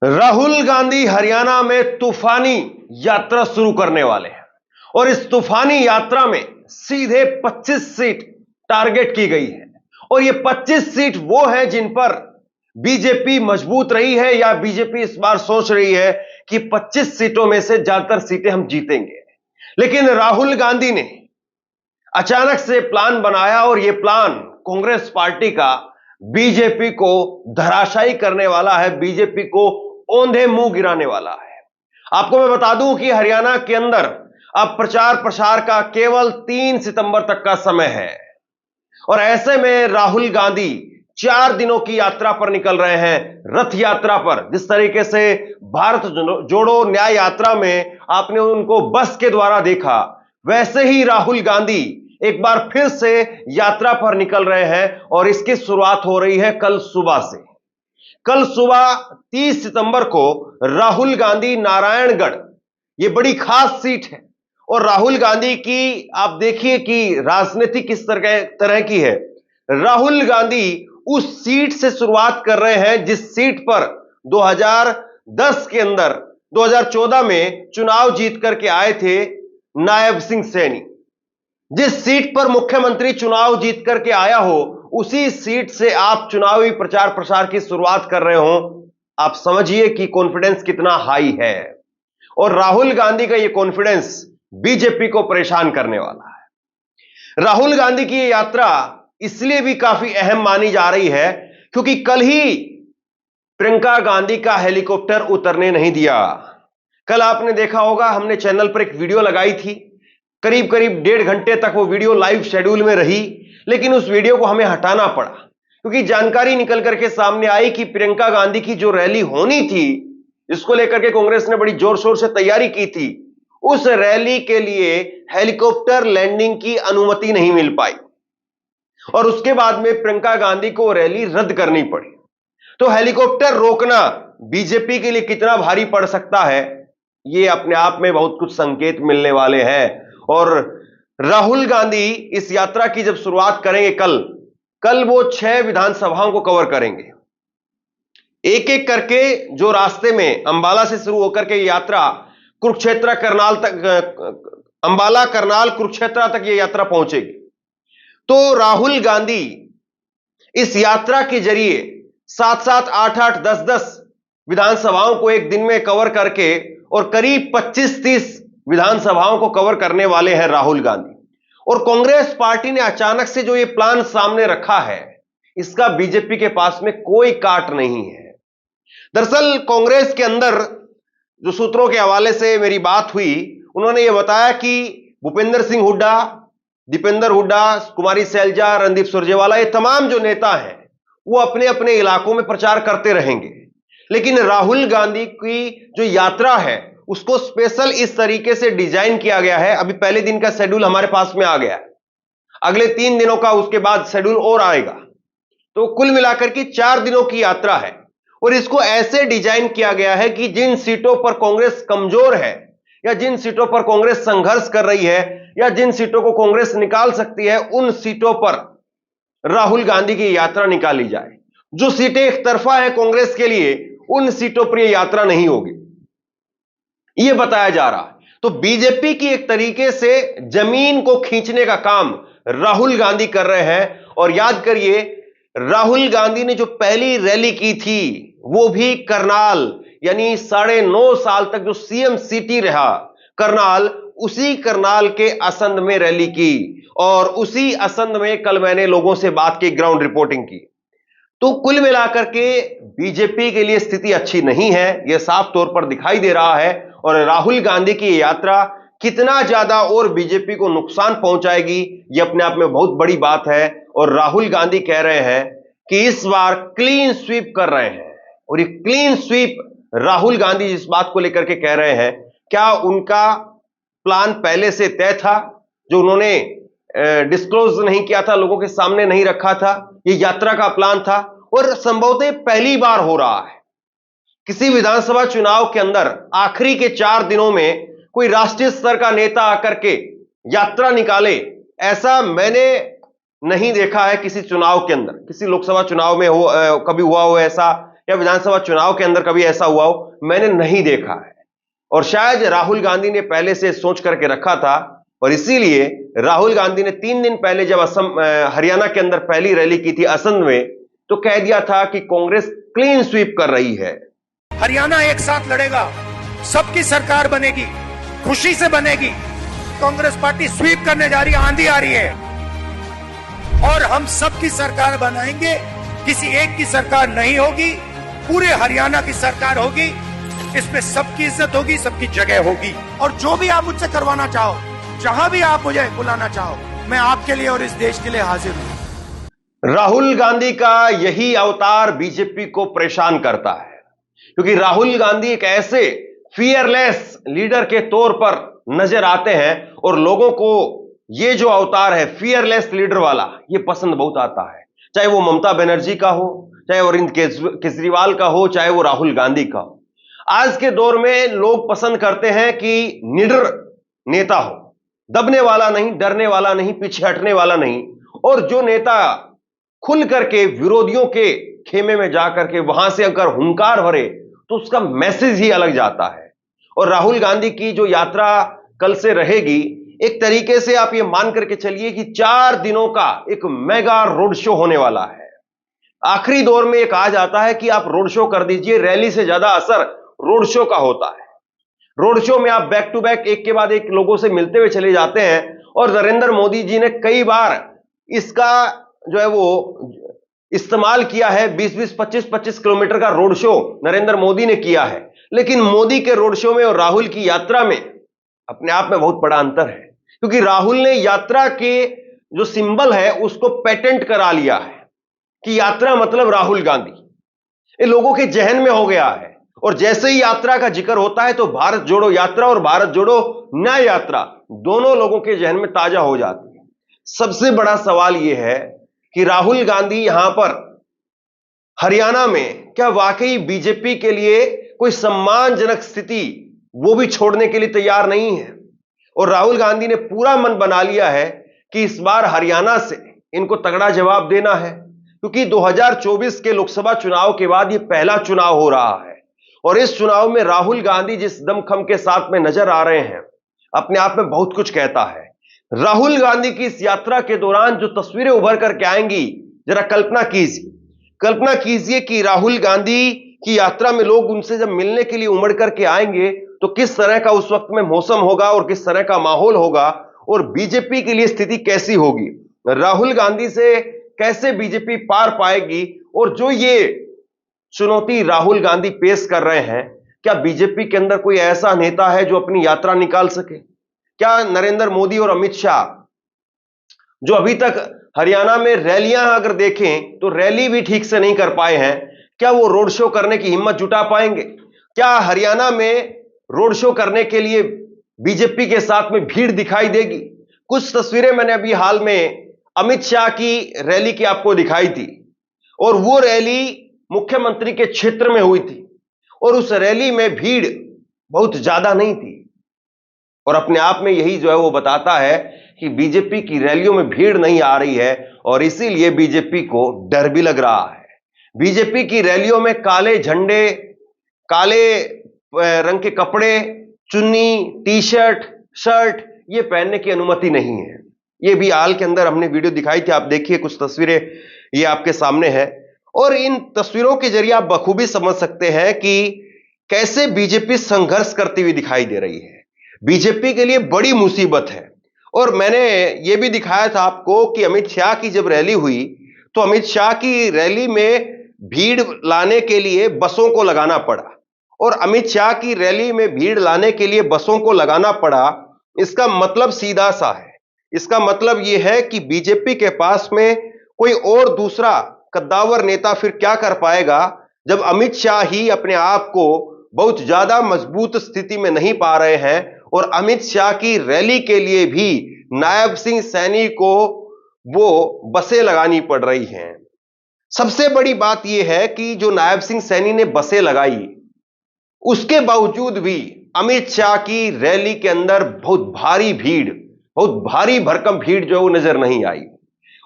राहुल गांधी हरियाणा में तूफानी यात्रा शुरू करने वाले हैं और इस तूफानी यात्रा में सीधे 25 सीट टारगेट की गई है और ये 25 सीट वो है जिन पर बीजेपी मजबूत रही है या बीजेपी इस बार सोच रही है कि 25 सीटों में से ज्यादातर सीटें हम जीतेंगे। लेकिन राहुल गांधी ने अचानक से प्लान बनाया और यह प्लान कांग्रेस पार्टी का बीजेपी को धराशायी करने वाला है, बीजेपी को औंधे मुंह गिराने वाला है। आपको मैं बता दूं कि हरियाणा के अंदर अब प्रचार प्रसार का केवल 3 सितंबर तक का समय है और ऐसे में राहुल गांधी 4 दिनों की यात्रा पर निकल रहे हैं, रथ यात्रा पर। जिस तरीके से भारत जोड़ो न्याय यात्रा में आपने उनको बस के द्वारा देखा, वैसे ही राहुल गांधी एक बार फिर से यात्रा पर निकल रहे हैं और इसकी शुरुआत हो रही है कल सुबह से। कल सुबह 30 सितंबर को राहुल गांधी नारायणगढ़, यह बड़ी खास सीट है और राहुल गांधी की आप देखिए कि राजनीति किस तरह की है। राहुल गांधी उस सीट से शुरुआत कर रहे हैं जिस सीट पर 2010 के अंदर 2014 में चुनाव जीत करके आए थे नायब सिंह सैनी। जिस सीट पर मुख्यमंत्री चुनाव जीत करके आया हो, उसी सीट से आप चुनावी प्रचार प्रसार की शुरुआत कर रहे हो। आप समझिए कि कॉन्फिडेंस कितना हाई है और राहुल गांधी का यह कॉन्फिडेंस बीजेपी को परेशान करने वाला है। राहुल गांधी की यह यात्रा इसलिए भी काफी अहम मानी जा रही है क्योंकि कल ही प्रियंका गांधी का हेलीकॉप्टर उतरने नहीं दिया। कल आपने देखा होगा, हमने चैनल पर एक वीडियो लगाई थी, करीब करीब 1.5 घंटे तक वो वीडियो लाइव शेड्यूल में रही, लेकिन उस वीडियो को हमें हटाना पड़ा क्योंकि जानकारी निकल करके सामने आई कि प्रियंका गांधी की जो रैली होनी थी, जिसको लेकर के कांग्रेस ने बड़ी जोर शोर से तैयारी की थी, उस रैली के लिए हेलीकॉप्टर लैंडिंग की अनुमति नहीं मिल पाई और उसके बाद में प्रियंका गांधी को रैली रद्द करनी पड़ी। तो हेलीकॉप्टर रोकना बीजेपी के लिए कितना भारी पड़ सकता है, यह अपने आप में बहुत कुछ संकेत मिलने वाले हैं। और राहुल गांधी इस यात्रा की जब शुरुआत करेंगे कल वो 6 विधानसभाओं को कवर करेंगे, एक एक करके। जो रास्ते में अंबाला से शुरू होकर के यात्रा कुरुक्षेत्र करनाल तक, अंबाला करनाल कुरुक्षेत्र तक ये यात्रा पहुंचेगी। तो राहुल गांधी इस यात्रा के जरिए 7-7, 8-8, 10-10 विधानसभाओं को एक दिन में कवर करके और करीब 25-30 विधानसभाओं को कवर करने वाले हैं राहुल गांधी। और कांग्रेस पार्टी ने अचानक से जो ये प्लान सामने रखा है, इसका बीजेपी के पास में कोई काट नहीं है। दरअसल कांग्रेस के अंदर जो सूत्रों के हवाले से मेरी बात हुई, उन्होंने ये बताया कि भूपेंद्र सिंह हुड्डा, दीपेंद्र हुड्डा, कुमारी सैलजा, रणदीप सुरजेवाला, ये तमाम जो नेता हैं वो अपने अपने इलाकों में प्रचार करते रहेंगे, लेकिन राहुल गांधी की जो यात्रा है उसको स्पेशल इस तरीके से डिजाइन किया गया है। अभी पहले दिन का शेड्यूल हमारे पास में आ गया है, अगले 3 दिनों का उसके बाद शेड्यूल और आएगा, तो कुल मिलाकर के 4 दिनों की यात्रा है। और इसको ऐसे डिजाइन किया गया है कि जिन सीटों पर कांग्रेस कमजोर है या जिन सीटों पर कांग्रेस संघर्ष कर रही है या जिन सीटों को कांग्रेस निकाल सकती है, उन सीटों पर राहुल गांधी की यात्रा निकाली जाए। जो सीटें एक तरफा है कांग्रेस के लिए, उन सीटों पर यह यात्रा नहीं होगी, यह बताया जा रहा है। तो बीजेपी की एक तरीके से जमीन को खींचने का काम राहुल गांधी कर रहे हैं। और याद करिए, राहुल गांधी ने जो पहली रैली की थी वो भी करनाल, यानी 9.5 साल तक जो सीएम सिटी रहा करनाल, उसी करनाल के असंध में रैली की और उसी असंध में कल मैंने लोगों से बात की, ग्राउंड रिपोर्टिंग की। तो कुल मिलाकर के बीजेपी के लिए स्थिति अच्छी नहीं है, यह साफ तौर पर दिखाई दे रहा है। और राहुल गांधी की यात्रा कितना ज्यादा और बीजेपी को नुकसान पहुंचाएगी, यह अपने आप में बहुत बड़ी बात है। और राहुल गांधी कह रहे हैं कि इस बार क्लीन स्वीप कर रहे हैं, और ये क्लीन स्वीप राहुल गांधी जिस बात को लेकर के कह रहे हैं, क्या उनका प्लान पहले से तय था जो उन्होंने डिस्क्लोज नहीं किया था, लोगों के सामने नहीं रखा था? ये यात्रा का प्लान था और संभवतः पहली बार हो रहा है किसी विधानसभा चुनाव के अंदर आखिरी के 4 दिनों में कोई राष्ट्रीय स्तर का नेता आकर के यात्रा निकाले। ऐसा मैंने नहीं देखा है किसी चुनाव के अंदर, किसी लोकसभा चुनाव में हो कभी हुआ हो ऐसा, या विधानसभा चुनाव के अंदर कभी ऐसा हुआ हो, मैंने नहीं देखा है। और शायद राहुल गांधी ने पहले से सोच करके रखा था और इसीलिए राहुल गांधी ने 3 दिन पहले जब हरियाणा के अंदर पहली रैली की थी असम में, तो कह दिया था कि कांग्रेस क्लीन स्वीप कर रही है। हरियाणा एक साथ लड़ेगा, सबकी सरकार बनेगी, खुशी से बनेगी। कांग्रेस पार्टी स्वीप करने जा रही है, आंधी आ रही है और हम सबकी सरकार बनाएंगे। किसी एक की सरकार नहीं होगी, पूरे हरियाणा की सरकार होगी। इसमें सबकी इज्जत होगी, सबकी जगह होगी। और जो भी आप मुझसे करवाना चाहो, जहां भी आप मुझे बुलाना चाहो, मैं आपके लिए और इस देश के लिए हाजिर हूं। राहुल गांधी का यही अवतार बीजेपी को परेशान करता है, क्योंकि राहुल गांधी एक ऐसे फियरलेस लीडर के तौर पर नजर आते हैं और लोगों को ये जो अवतार है फियरलेस लीडर वाला, ये पसंद बहुत आता है। चाहे वो ममता बनर्जी का हो, चाहे अरविंद केजरीवाल का हो, चाहे वो राहुल गांधी का हो। आज के दौर में लोग पसंद करते हैं कि निडर नेता हो, दबने वाला नहीं, डरने वाला नहीं, पीछे हटने वाला नहीं, और जो नेता खुल करके विरोधियों के खेमे में जाकर के वहां से अगर हुंकार भरे तो उसका मैसेज ही अलग जाता है। और राहुल गांधी की जो यात्रा कल से रहेगी, एक तरीके से आप ये मान करके चलिए कि 4 दिनों का एक मेगा रोड शो होने वाला है। आखिरी दौर में एक कहा जाता है कि आप रोड शो कर दीजिए, रैली से ज्यादा असर रोड शो का होता है। रोड शो में आप बैक टू बैक एक के बाद एक लोगों से मिलते हुए चले जाते हैं, और नरेंद्र मोदी जी ने कई बार इसका जो है वो इस्तेमाल किया है। 20-20, 25-25 किलोमीटर का रोड शो नरेंद्र मोदी ने किया है, लेकिन मोदी के रोड शो में और राहुल की यात्रा में अपने आप में बहुत बड़ा अंतर है, क्योंकि राहुल ने यात्रा के जो सिंबल है उसको पेटेंट करा लिया है कि यात्रा मतलब राहुल गांधी। ये लोगों के जहन में हो गया है, और जैसे ही यात्रा का जिक्र होता है तो भारत जोड़ो यात्रा और भारत जोड़ो न्याय यात्रा दोनों लोगों के जहन में ताजा हो जाती है। सबसे बड़ा सवाल यह है कि राहुल गांधी यहां पर हरियाणा में क्या वाकई बीजेपी के लिए कोई सम्मानजनक स्थिति वो भी छोड़ने के लिए तैयार नहीं है। और राहुल गांधी ने पूरा मन बना लिया है कि इस बार हरियाणा से इनको तगड़ा जवाब देना है, क्योंकि 2024 के लोकसभा चुनाव के बाद यह पहला चुनाव हो रहा है, और इस चुनाव में राहुल गांधी जिस दमखम के साथ में नजर आ रहे हैं, अपने आप में बहुत कुछ कहता है। राहुल गांधी की इस यात्रा के दौरान जो तस्वीरें उभर करके आएंगी, जरा कल्पना कीजिए कि राहुल गांधी की यात्रा में लोग उनसे जब मिलने के लिए उमड़ करके आएंगे तो किस तरह का उस वक्त में मौसम होगा और किस तरह का माहौल होगा, और बीजेपी के लिए स्थिति कैसी होगी, राहुल गांधी से कैसे बीजेपी पार पाएगी। और जो ये चुनौती राहुल गांधी पेश कर रहे हैं, क्या बीजेपी के अंदर कोई ऐसा नेता है जो अपनी यात्रा निकाल सके? क्या नरेंद्र मोदी और अमित शाह, जो अभी तक हरियाणा में रैलियां अगर देखें तो रैली भी ठीक से नहीं कर पाए हैं, क्या वो रोड शो करने की हिम्मत जुटा पाएंगे? क्या हरियाणा में रोड शो करने के लिए बीजेपी के साथ में भीड़ दिखाई देगी? कुछ तस्वीरें मैंने अभी हाल में अमित शाह की रैली की आपको दिखाई थी, और वो रैली मुख्यमंत्री के क्षेत्र में हुई थी, और उस रैली में भीड़ बहुत ज्यादा नहीं थी। और अपने आप में यही जो है वो बताता है कि बीजेपी की रैलियों में भीड़ नहीं आ रही है, और इसीलिए बीजेपी को डर भी लग रहा है। बीजेपी की रैलियों में काले झंडे, काले रंग के कपड़े, चुन्नी, टी शर्ट, शर्ट ये पहनने की अनुमति नहीं है। ये भी हाल के अंदर हमने वीडियो दिखाई थी, आप देखिए कुछ तस्वीरें ये आपके सामने है, और इन तस्वीरों के जरिए आप बखूबी समझ सकते हैं कि कैसे बीजेपी संघर्ष करती हुई दिखाई दे रही है। बीजेपी के लिए बड़ी मुसीबत है। और मैंने ये भी दिखाया था आपको कि अमित शाह की जब रैली हुई तो अमित शाह की रैली में भीड़ लाने के लिए बसों को लगाना पड़ा, और अमित शाह की रैली में भीड़ लाने के लिए बसों को लगाना पड़ा। इसका मतलब सीधा सा है, इसका मतलब यह है कि बीजेपी के पास में कोई और दूसरा कद्दावर नेता फिर क्या कर पाएगा, जब अमित शाह ही अपने आप को बहुत ज्यादा मजबूत स्थिति में नहीं पा रहे हैं, और अमित शाह की रैली के लिए भी नायब सिंह सैनी को वो बसें लगानी पड़ रही हैं। सबसे बड़ी बात यह है कि जो नायब सिंह सैनी ने बसें लगाई, उसके बावजूद भी अमित शाह की रैली के अंदर बहुत भारी भरकम भीड़ जो है वो नजर नहीं आई।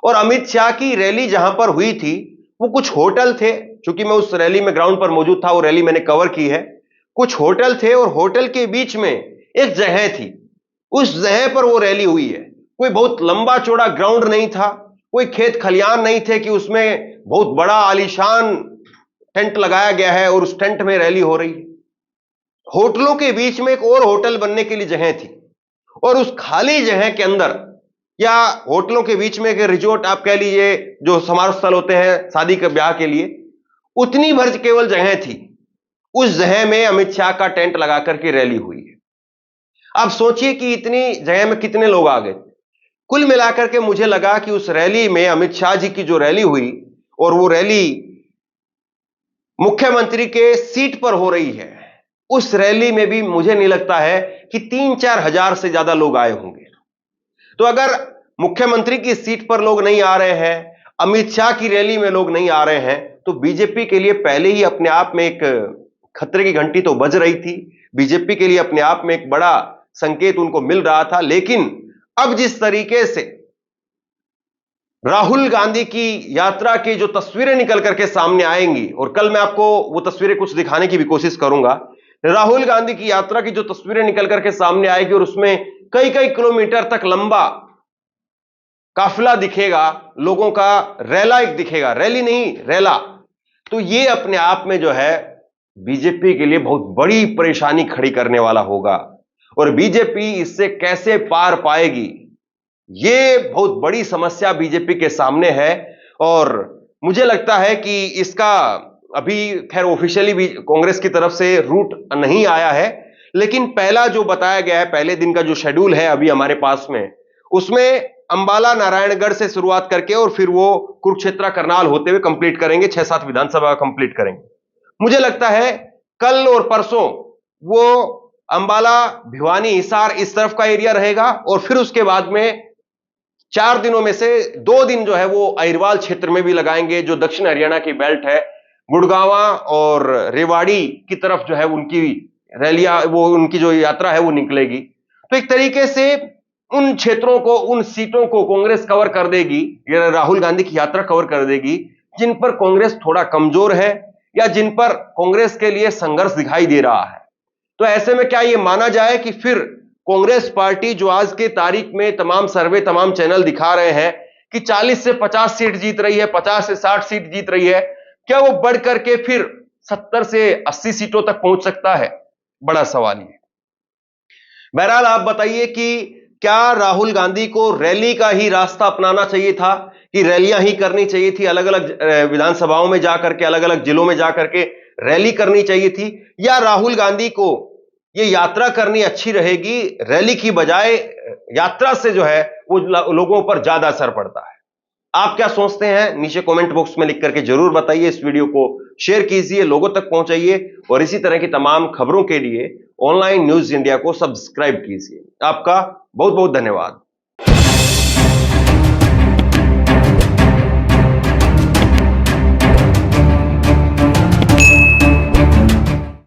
और अमित शाह की रैली जहां पर हुई थी वो कुछ होटल थे, चूंकि मैं उस रैली में ग्राउंड पर मौजूद था, वो रैली मैंने कवर की है। कुछ होटल थे और होटल के बीच में एक जगह थी, उस जगह पर वो रैली हुई है। कोई बहुत लंबा चौड़ा ग्राउंड नहीं था, कोई खेत खलियान नहीं थे कि उसमें बहुत बड़ा आलीशान टेंट लगाया गया है और उस टेंट में रैली हो रही है। होटलों के बीच में एक और होटल बनने के लिए जगह थी और उस खाली जगह के अंदर, या होटलों के बीच में एक रिजॉर्ट आप कह लीजिए, जो समारोह स्थल होते हैं शादी के ब्याह के लिए, उतनी भर केवल जगह थी। उस जगह में अमित शाह का टेंट लगा करके रैली हुई है। आप सोचिए कि इतनी जगह में कितने लोग आ गए। कुल मिलाकर के मुझे लगा कि उस रैली में अमित शाह जी की जो रैली हुई, और वो रैली मुख्यमंत्री के सीट पर हो रही है, उस रैली में भी मुझे नहीं लगता है कि 3-4 हजार से ज्यादा लोग आए होंगे। तो अगर मुख्यमंत्री की सीट पर लोग नहीं आ रहे हैं, अमित शाह की रैली में लोग नहीं आ रहे हैं, तो बीजेपी के लिए पहले ही अपने आप में एक खतरे की घंटी तो बज रही थी। बीजेपी के लिए अपने आप में एक बड़ा संकेत उनको मिल रहा था। लेकिन अब जिस तरीके से राहुल गांधी की यात्रा की जो तस्वीरें निकल करके सामने आएंगी, और कल मैं आपको वो तस्वीरें कुछ दिखाने की भी कोशिश करूंगा, राहुल गांधी की यात्रा की जो तस्वीरें निकल करके सामने आएगी और उसमें कई कई किलोमीटर तक लंबा काफिला दिखेगा, लोगों का रैला एक दिखेगा, रैली नहीं रैला, तो ये अपने आप में जो है बीजेपी के लिए बहुत बड़ी परेशानी खड़ी करने वाला होगा। और बीजेपी इससे कैसे पार पाएगी, ये बहुत बड़ी समस्या बीजेपी के सामने है। और मुझे लगता है कि इसका अभी खैर ऑफिशियली भी कांग्रेस की तरफ से रूट नहीं आया है, लेकिन पहला जो बताया गया है, पहले दिन का जो शेड्यूल है अभी हमारे पास में, उसमें अंबाला नारायणगढ़ से शुरुआत करके और फिर वो कुरुक्षेत्र करनाल होते हुए कंप्लीट करेंगे, 6-7 विधानसभा कंप्लीट करेंगे। मुझे लगता है कल और परसों वो अंबाला, भिवानी, हिसार इस तरफ का एरिया रहेगा, और फिर उसके बाद में 4 दिनों में से 2 दिन जो है वो अहिरवाल क्षेत्र में भी लगाएंगे, जो दक्षिण हरियाणा की बेल्ट है, गुड़गांवा और रेवाड़ी की तरफ जो है उनकी रैलियां, वो उनकी जो यात्रा है वो निकलेगी। तो एक तरीके से उन क्षेत्रों को, उन सीटों को कांग्रेस कवर कर देगी, राहुल गांधी की यात्रा कवर कर देगी, जिन पर कांग्रेस थोड़ा कमजोर है या जिन पर कांग्रेस के लिए संघर्ष दिखाई दे रहा है। तो ऐसे में क्या यह माना जाए कि फिर कांग्रेस पार्टी, जो आज के तारीख में तमाम सर्वे, तमाम चैनल दिखा रहे हैं कि 40 से 50 सीट जीत रही है, 50 से 60 सीट जीत रही है, क्या वो बढ़ करके फिर 70 से 80 सीटों तक पहुंच सकता है? बड़ा सवाल है। बहरहाल आप बताइए कि क्या राहुल गांधी को रैली का ही रास्ता अपनाना चाहिए था, कि रैलियां ही करनी चाहिए थी, अलग अलग विधानसभाओं में जाकर के, अलग अलग जिलों में जाकर के रैली करनी चाहिए थी, या राहुल गांधी को ये यात्रा करनी अच्छी रहेगी, रैली की बजाय यात्रा से जो है वो लोगों पर ज्यादा असर पड़ता है? आप क्या सोचते हैं नीचे कमेंट बॉक्स में लिख करके जरूर बताइए। इस वीडियो को शेयर कीजिए, लोगों तक पहुंचाइए, और इसी तरह की तमाम खबरों के लिए ऑनलाइन न्यूज इंडिया को सब्सक्राइब कीजिए। आपका बहुत बहुत धन्यवाद।